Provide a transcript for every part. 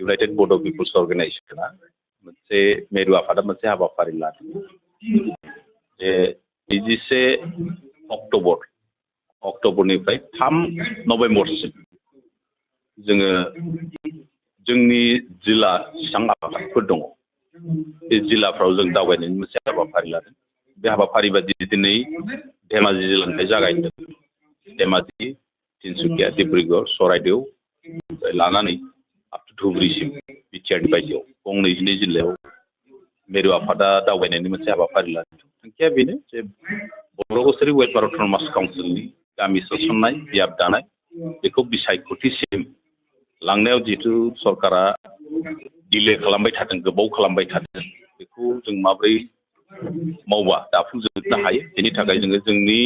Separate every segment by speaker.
Speaker 1: United बड' people's अर्गेनाइजेशना मोनसे मिरु आफादा मोनसे हाबाफारि लादों जे 21 अक्ट'बरनिफ्राय 3 नभेम्बरसिम जोङो जोंनि जिल्ला सिगां आफादफोर दङ बे जिल्लाफ्राव जों दावबायनायनि मोनसे हाबाफारि लादों बे हाबाफारि बायदि दिनै धेमाजि जिल्लानिफ्राय जागायदों धेमाजि तिनसुकिया डिब्रुगड़ चराइदेव लानानै आप टु धुबुरीसिम बिटिआरनि बायजोआव गं 22 जिल्लायाव मिरु आफादा दावबायनायनि मोनसे हाबाफारि लादों थांखिया बेनो जे बर' कसारि वेलफेयार अट'नमास काउन्सिलनि गामि सोसननाय बियाब दानाय बेखौ बिसायख'थिसिम लांनायाव जिहेतु सरकारा डिले खालामबाय थादों गोबाव खालामबाय थादों बेखौ जों माबोरै मावबा दाफुंजोबनो हायो बेनि थाखाय जोङो जोंनि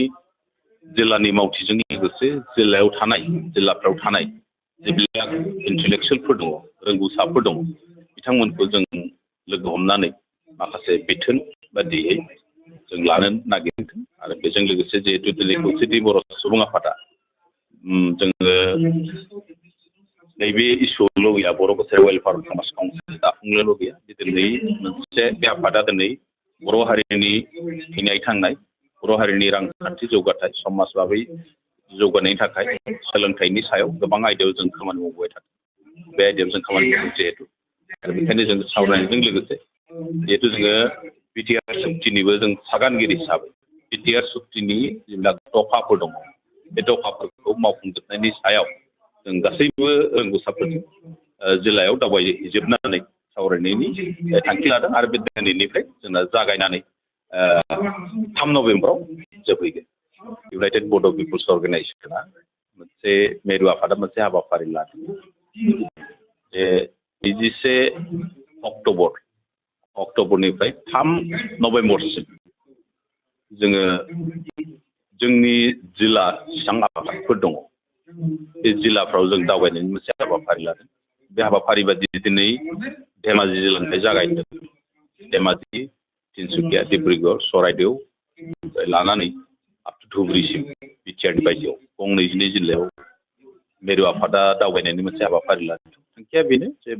Speaker 1: जिल्लानि मावथिजों लोगोसे जिल्लाफ्राव थानाय जेब्ला इन्टेलेक्सुयेलफोर दङ रोंगौसाफोर दङ बिथांमोनखौ जों लोगो हमनानै माखासे बिथोन बादियै जों लानो नागिरदों आरो बेजों लोगोसे जिहेतु दिनै खौसेथि बर' सुबुं आफादा जोङो नैबे इस्युआवल' गैया बर' कसारि वेलफेयार अट'नमास काउन्सिल दाफुंनोल' गैया दिनै मोनसे बे आफादा दिनै बर' हारिनि थैनाय थांनाय बर' हारिनि रांखान्थि जौगाथाय समाज भाबै जौगानायनि थाखाय सोलोंथाइनि सायाव गोबां आयदायाव जों खामानि मावबाय थादों बे आयदायाव जों खामानि मावदों जिहेतु आरो बेखायनो जों सावरायनायजों लोगोसे जिहेतु जोङो बिटिआर सुक्तिनिबो जों सागानगिरि हिसाबै बिटिआर सुक्तिनि जेब्ला दफाफोर दङ बे दफाफोरखौ मावफुंजोबनायनि सायाव जों गासैबो रोंगौसाफोरजों जिल्लायाव दावबायजोबनानै सावरायनायनि थांखि लादों आरो बे दिनैनिफ्राय जोंना जागायनानै 3 नभेम्बराव जोबहैगोन इउनाइटेड बड' पिपल्स अर्गेनाइजेशना मोनसे मिरु आफादा मोनसे हाबाफारि लादों जे 21 अक्ट'बरनिफ्राय 3 नभेम्बरसिम जोङो जोंनि जिल्ला सिगां आफादफोर दङ बे जिल्लाफ्राव जों दावबायनायनि मोनसे हाबाफारि लादों बे हाबाफारि बायदि दिनै धेमाजि जिल्लानिफ्राय जागायदों धेमाजि तिनसुकिया डिब्रुगड़ चराइदेव लानानै आप टु धुबुरीसिम बिटिआरनि बायजोआव गं 22 जिल्लायाव मिरु आफादा दावबायनायनि मोनसे हाबाफारि लादों थांखिया बेनो जे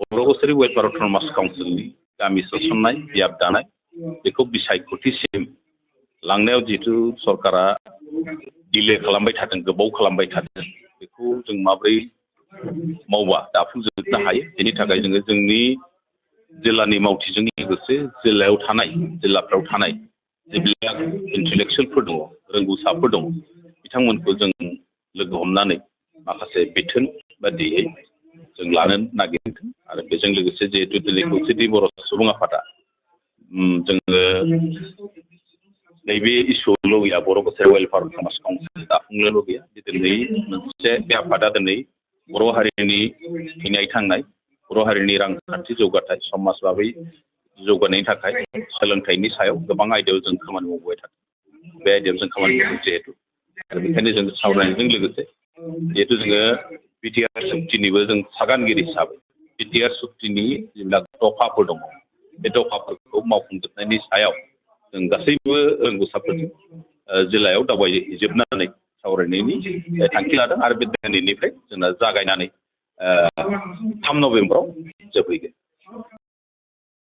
Speaker 1: बर' कसारि वेलफेयार अट'नमास काउन्सिलनि गामि सोसननाय बियाब दानाय बेखौ बिसायख'थिसिम लांनायाव जिहेतु सरकारा डिले खालामबाय थादों गोबाव खालामबाय थादों बेखौ जों माबोरै मावबा दाफुंजोबनो हायो बेनि थाखाय जोङो जोंनि जिल्लानि मावथिजों लोगोसे जिल्लाफ्राव थानाय जेब्ला इन्टेलेक्सुयेलफोर दङ रोंगौसाफोर दङ बिथांमोनखौ जों लोगो हमनानै माखासे बिथोन बादियै जों लानो नागिरदों आरो बेजों लोगोसे जिहेतु दिनै खौसेथि बर' सुबुं आफादा जोङो नैबे इस्युआवल' गैया बर' कसारि वेलफेयार अट'नमास काउन्सिल दाफुंनोल' गैया दिनै मोनसे बे आफादा दिनै बर' हारिनि थैनाय थांनाय बर' हारिनि रांखान्थि जौगाथाय समाज भाबै जौगानायनि थाखाय सोलोंथाइनि सायाव गोबां आयदायाव जों खामानि मावबाय थादों बे आयदायाव जों खामानि मावदों जिहेतु आरो बेखायनो जों सावरायनायजों लोगोसे जिहेतु जोङो बिटिआर सुक्तिनिबो जों सागानगिरि हिसाबै बिटिआर सुक्तिनि जेब्ला दफाफोर दङ बे दफाफोरखौ मावफुंजोबनायनि सायाव जों गासैबो रोंगौसाफोरजों जिल्लायाव दावबायजोबनानै सावरायनायनि थांखि लादों आरो बे दिनैनिफ्राय जोंना जागायनानै 3 नभेम्बराव जोबहैगोन